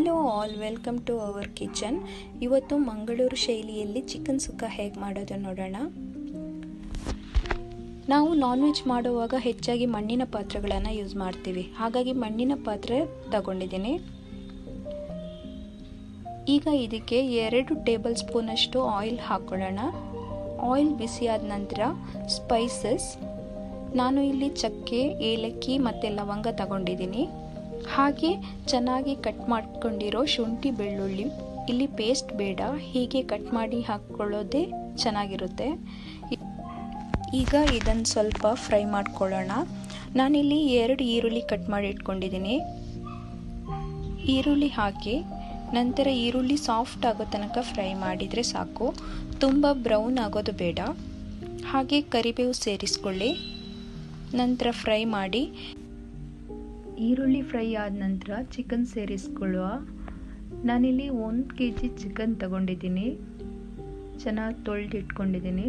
Hello all, welcome to our kitchen. ಇವತ್ತು ಮಂಗಳೂರು ಶೈಲಿಯಲ್ಲಿ chicken ಸುಕ್ಕ ಹೇಗೆ ಮಾಡೋದು ನೋಡೋಣ. ನಾವು ನಾನ್ ವೆಜ್ ಮಾಡುವಾಗ ಹೆಚ್ಚಾಗಿ ಮಣ್ಣಿನ ಪಾತ್ರೆಗಳನ್ನು ಯೂಸ್ ಮಾಡ್ತೀವಿ. ಹಾಗಾಗಿ ಮಣ್ಣಿನ ಪಾತ್ರೆ ತಗೊಂಡಿದ್ದೀನಿ. ಈಗ ಇದಕ್ಕೆ 2 ಟೇಬಲ್ ಸ್ಪೂನಷ್ಟು ಆಯಿಲ್ ಹಾಕೊಳ್ಳೋಣ. ಆಯಿಲ್ ಬಿಸಿಯಾದ ನಂತರ ಸ್ಪೈಸಸ್, ನಾನು ಇಲ್ಲಿ ಚಕ್ಕೆ, ಏಲಕ್ಕಿ ಮತ್ತು ಲವಂಗ ತಗೊಂಡಿದ್ದೀನಿ. ಹಾಗೆ ಚೆನ್ನಾಗಿ ಕಟ್ ಮಾಡ್ಕೊಂಡಿರೋ ಶುಂಠಿ ಬೆಳ್ಳುಳ್ಳಿ, ಇಲ್ಲಿ ಪೇಸ್ಟ್ ಬೇಡ, ಹೀಗೆ ಕಟ್ ಮಾಡಿ ಹಾಕ್ಕೊಳ್ಳೋದೇ ಚೆನ್ನಾಗಿರುತ್ತೆ. ಈಗ ಇದನ್ನು ಸ್ವಲ್ಪ ಫ್ರೈ ಮಾಡ್ಕೊಳ್ಳೋಣ. ನಾನಿಲ್ಲಿ 2 ಈರುಳ್ಳಿ ಕಟ್ ಮಾಡಿ ಇಟ್ಕೊಂಡಿದ್ದೀನಿ. ಈರುಳ್ಳಿ ಹಾಕಿ ನಂತರ ಈರುಳ್ಳಿ ಸಾಫ್ಟ್ ಆಗೋ ತನಕ ಫ್ರೈ ಮಾಡಿದರೆ ಸಾಕು, ತುಂಬ ಬ್ರೌನ್ ಆಗೋದು ಬೇಡ. ಹಾಗೆ ಕರಿಬೇವು ಸೇರಿಸ್ಕೊಳ್ಳಿ, ನಂತರ ಫ್ರೈ ಮಾಡಿ. ಈರುಳ್ಳಿ ಫ್ರೈ ಆದ ನಂತರ ಚಿಕನ್ ಸೇರಿಸ್ಕೊಳ್ಳುವ. ನಾನಿಲ್ಲಿ 1 kg ಚಿಕನ್ ತಗೊಂಡಿದ್ದೀನಿ, ಚೆನ್ನಾಗಿ ತೊಳೆದಿಟ್ಕೊಂಡಿದ್ದೀನಿ.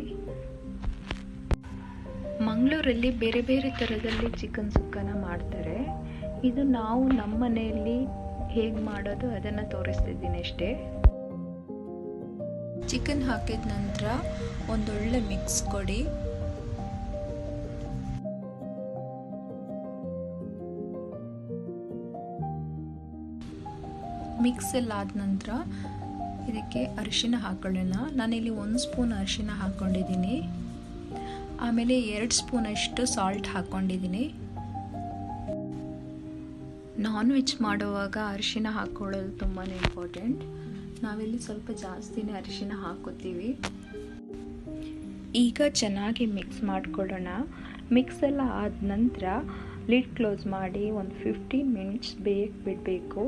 ಮಂಗಳೂರಲ್ಲಿ ಬೇರೆ ಬೇರೆ ಥರದಲ್ಲಿ ಚಿಕನ್ ಸುಕ್ಕನ ಮಾಡ್ತಾರೆ. ಇದು ನಾವು ನಮ್ಮ ಮನೆಯಲ್ಲಿ ಹೇಗೆ ಮಾಡೋದು ಅದನ್ನು ತೋರಿಸ್ತಿದ್ದೀನಿ ಅಷ್ಟೇ. ಚಿಕನ್ ಹಾಕಿದ ನಂತರ ಒಂದೊಳ್ಳೆ ಮಿಕ್ಸ್ ಕೊಡಿ. ಮಿಕ್ಸ್ ಎಲ್ಲ ಆದ ನಂತರ ಇದಕ್ಕೆ ಅರಿಶಿನ ಹಾಕೊಳ್ಳೋಣ. ನಾನಿಲ್ಲಿ 1 ಸ್ಪೂನ್ ಅರಿಶಿನ ಹಾಕ್ಕೊಂಡಿದ್ದೀನಿ. ಆಮೇಲೆ 2 ಸ್ಪೂನಷ್ಟು ಸಾಲ್ಟ್ ಹಾಕ್ಕೊಂಡಿದ್ದೀನಿ. ನಾನ್ ವೆಜ್ ಮಾಡುವಾಗ ಅರಿಶಿನ ಹಾಕ್ಕೊಳ್ಳೋದು ತುಂಬಾ ಇಂಪಾರ್ಟೆಂಟ್. ನಾವಿಲ್ಲಿ ಸ್ವಲ್ಪ ಜಾಸ್ತಿನೇ ಅರಿಶಿನ ಹಾಕೋತೀವಿ. ಈಗ ಚೆನ್ನಾಗಿ ಮಿಕ್ಸ್ ಮಾಡ್ಕೊಳ್ಳೋಣ. ಮಿಕ್ಸ್ ಎಲ್ಲ ಆದ ನಂತರ ಲಿಡ್ ಕ್ಲೋಸ್ ಮಾಡಿ ಒಂದು 15 ಮಿನಿಟ್ಸ್ ಬಿಡಬೇಕು.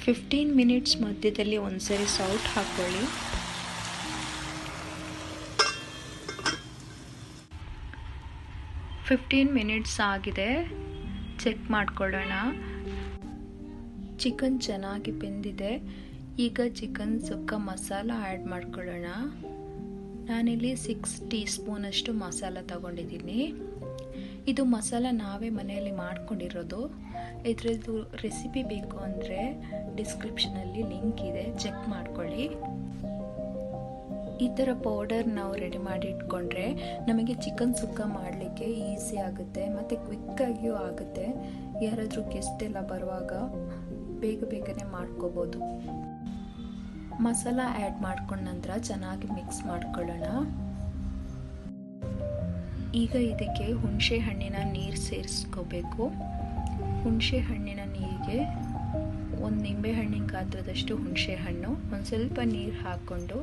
15 ಮಿನಿಟ್ಸ್ ಮಧ್ಯದಲ್ಲಿ ಒಂದ್ಸರಿ ಸಾಲ್ಟ್ ಹಾಕ್ಕೊಳ್ಳಿ. ಫಿಫ್ಟೀನ್ ಮಿನಿಟ್ಸ್ ಆಗಿದೆ, ಚೆಕ್ ಮಾಡ್ಕೊಳ್ಳೋಣ. ಚಿಕನ್ ಚೆನ್ನಾಗಿ ಬೆಂದಿದೆ. ಈಗ ಚಿಕನ್ ಸುಕ್ಕ ಮಸಾಲ ಆ್ಯಡ್ ಮಾಡ್ಕೊಳ್ಳೋಣ. ನಾನಿಲ್ಲಿ 6 ಟೀ ಸ್ಪೂನಷ್ಟು ಮಸಾಲ ತಗೊಂಡಿದ್ದೀನಿ. ಇದು ಮಸಾಲ ನಾವೇ ಮನೆಯಲ್ಲಿ ಮಾಡ್ಕೊಂಡಿರೋದು. ಇದರದ್ದು ರೆಸಿಪಿ ಬೇಕು ಅಂದರೆ ಡಿಸ್ಕ್ರಿಪ್ಷನಲ್ಲಿ ಲಿಂಕ್ ಇದೆ, ಚೆಕ್ ಮಾಡ್ಕೊಳ್ಳಿ. ಈ ಥರ ಪೌಡರ್ ನಾವು ರೆಡಿ ಮಾಡಿ ಇಟ್ಕೊಂಡ್ರೆ ನಮಗೆ ಚಿಕನ್ ಸುಕ್ಕ ಮಾಡಲಿಕ್ಕೆ ಈಸಿ ಆಗುತ್ತೆ ಮತ್ತು ಕ್ವಿಕ್ಕಾಗಿಯೂ ಆಗುತ್ತೆ. ಯಾರಾದರೂ ಗೆಸ್ಟ್ ಎಲ್ಲ ಬರುವಾಗ ಬೇಗನೆ ಮಾಡ್ಕೋಬೋದು. ಮಸಾಲ ಆ್ಯಡ್ ಮಾಡ್ಕೊಂಡ ನಂತರ ಚೆನ್ನಾಗಿ ಮಿಕ್ಸ್ ಮಾಡ್ಕೊಳ್ಳೋಣ. ಈಗ ಇದಕ್ಕೆ ಹುಣಸೆ ಹಣ್ಣಿನ ನೀರು ಸೇರಿಸ್ಕೋಬೇಕು. ಹುಣಸೆ ಹಣ್ಣಿನ ನೀರಿಗೆ 1 ನಿಂಬೆ ಹಣ್ಣಿನ ಗಾತ್ರದಷ್ಟು ಹುಣಸೆ ಹಣ್ಣು, ಒಂದು ಸ್ವಲ್ಪ ನೀರು ಹಾಕ್ಕೊಂಡು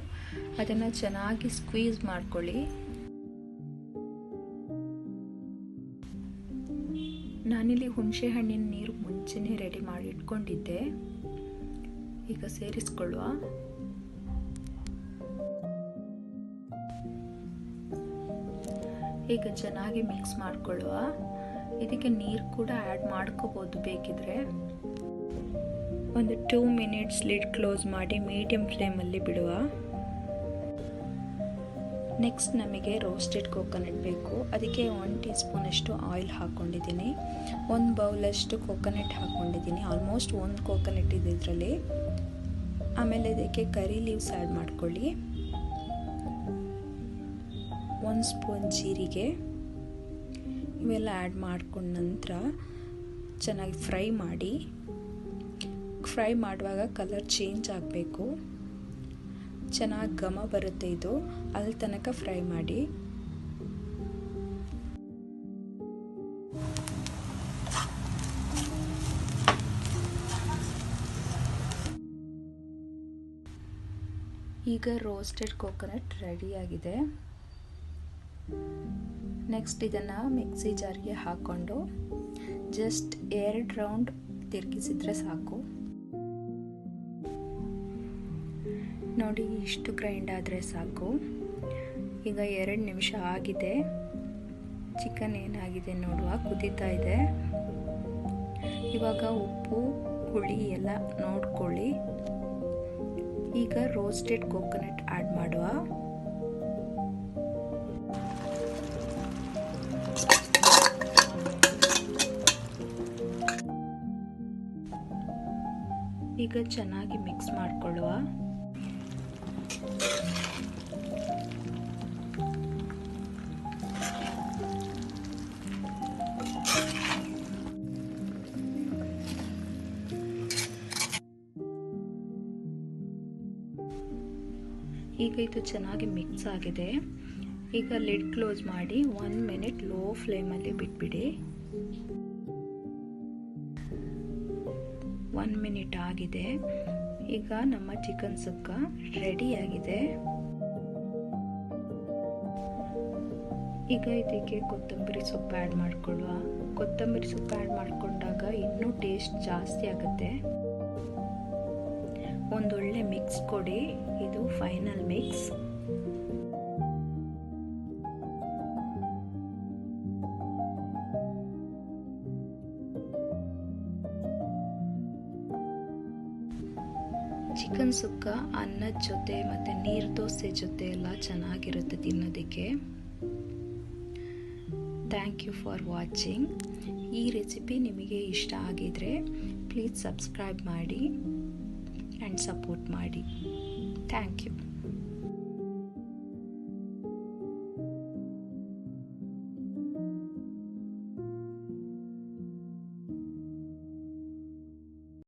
ಅದನ್ನು ಚೆನ್ನಾಗಿ ಸ್ಕ್ವೀಸ್ ಮಾಡ್ಕೊಳ್ಳಿ. ನಾನಿಲ್ಲಿ ಹುಣಸೆ ಹಣ್ಣಿನ ನೀರು ಮುಂಚೆನೇ ರೆಡಿ ಮಾಡಿ ಇಟ್ಕೊಂಡಿದ್ದೆ. ಈಗ ಸೇರಿಸ್ಕೊಳ್ಳುವ. ಈಗ ಚೆನ್ನಾಗಿ ಮಿಕ್ಸ್ ಮಾಡ್ಕೊಳ್ಳುವ. ಇದಕ್ಕೆ ನೀರು ಕೂಡ ಆ್ಯಡ್ ಮಾಡ್ಕೋಬೋದು ಬೇಕಿದ್ರೆ. ಒಂದು 2 ಮಿನಿಟ್ಸ್ ಲಿಡ್ ಕ್ಲೋಸ್ ಮಾಡಿ ಮೀಡಿಯಂ ಫ್ಲೇಮಲ್ಲಿ ಬಿಡುವ. ನೆಕ್ಸ್ಟ್ ನಮಗೆ ರೋಸ್ಟೆಡ್ ಕೋಕೋನಟ್ ಬೇಕು. ಅದಕ್ಕೆ 1 ಟೀ ಸ್ಪೂನಷ್ಟು ಆಯಿಲ್ ಹಾಕ್ಕೊಂಡಿದ್ದೀನಿ. 1 ಬೌಲಷ್ಟು ಕೋಕೋನಟ್ ಹಾಕ್ಕೊಂಡಿದ್ದೀನಿ. ಆಲ್ಮೋಸ್ಟ್ 1 ಕೋಕೋನಟ್ ಇದೆ ಇದರಲ್ಲಿ. ಆಮೇಲೆ ಇದಕ್ಕೆ ಕರಿ ಲೀವ್ಸ್ ಆ್ಯಡ್ ಮಾಡ್ಕೊಳ್ಳಿ. 1 ಸ್ಪೂನ್ ಜೀರಿಗೆ, ಇವೆಲ್ಲ ಆ್ಯಡ್ ಮಾಡ್ಕೊಂಡ ನಂತರ ಚೆನ್ನಾಗಿ ಫ್ರೈ ಮಾಡಿ. ಫ್ರೈ ಮಾಡುವಾಗ ಕಲರ್ ಚೇಂಜ್ ಆಗಬೇಕು, ಚೆನ್ನಾಗಿ ಘಮ ಬರುತ್ತೆ. ಇದು ಅಲ್ಲಿ ತನಕ ಫ್ರೈ ಮಾಡಿ. ಈಗ ರೋಸ್ಟೆಡ್ ಕೋಕೋನಟ್ ರೆಡಿಯಾಗಿದೆ. ನೆಕ್ಸ್ಟ್ ಇದನ್ನು ಮಿಕ್ಸಿ ಜಾರ್ಗೆ ಹಾಕ್ಕೊಂಡು ಜಸ್ಟ್ 2 ರೌಂಡ್ ತಿರುಗಿಸಿದ್ರೆ ಸಾಕು. ನೋಡಿ, ಇಷ್ಟು ಗ್ರೈಂಡ್ ಆದರೆ ಸಾಕು. ಈಗ 2 ನಿಮಿಷ ಆಗಿದೆ. ಚಿಕನ್ ಏನಾಗಿದೆ ನೋಡುವ, ಕುದೀತಾ ಇದೆ. ಇವಾಗ ಉಪ್ಪು ಹುಳಿ ಎಲ್ಲ ನೋಡ್ಕೊಳ್ಳಿ. ಈಗ ರೋಸ್ಟೆಡ್ ಕೋಕೋನಟ್ ಆ್ಯಡ್ ಮಾಡುವ. ಈಗ ಚೆನ್ನಾಗಿ ಮಿಕ್ಸ್ ಮಾಡಿಕೊಳ್ಳುವ. ಈಗ ಇದು ಚೆನ್ನಾಗಿ ಮಿಕ್ಸ್ ಆಗಿದೆ. ಈಗ ಲಿಡ್ ಕ್ಲೋಸ್ ಮಾಡಿ 1 ಮಿನಿಟ್ ಲೋ ಫ್ಲೇಮಲ್ಲಿ ಬಿಟ್ಬಿಡಿ. 1 ಮಿನಿಟ್ ಆಗಿದೆ. ಈಗ ನಮ್ಮ ಚಿಕನ್ ಸುಕ್ಕ ರೆಡಿಯಾಗಿದೆ. ಈಗ ಇದಕ್ಕೆ ಕೊತ್ತಂಬರಿ ಸೊಪ್ಪು ಆ್ಯಡ್ ಮಾಡಿಕೊಳ್ಳುವ. ಕೊತ್ತಂಬರಿ ಸೊಪ್ಪು ಆ್ಯಡ್ ಮಾಡಿಕೊಂಡಾಗ ಇನ್ನೂ ಟೇಸ್ಟ್ ಜಾಸ್ತಿ ಆಗುತ್ತೆ. ಒಂದೊಳ್ಳೆ ಮಿಕ್ಸ್ ಕೊಡಿ. ಇದು ಫೈನಲ್ ಮಿಕ್ಸ್. ಚಿಕನ್ ಸುಕ್ಕ ಅನ್ನದ ಜೊತೆ ಮತ್ತು ನೀರು ದೋಸೆ ಜೊತೆ ಎಲ್ಲ ಚೆನ್ನಾಗಿರುತ್ತೆ ತಿನ್ನೋದಕ್ಕೆ. Thank you for watching. ಈ ರೆಸಿಪಿ ನಿಮಗೆ ಇಷ್ಟ ಆಗಿದರೆ ಪ್ಲೀಸ್ ಸಬ್ಸ್ಕ್ರೈಬ್ ಮಾಡಿ ಆ್ಯಂಡ್ ಸಪೋರ್ಟ್ ಮಾಡಿ. Thank you.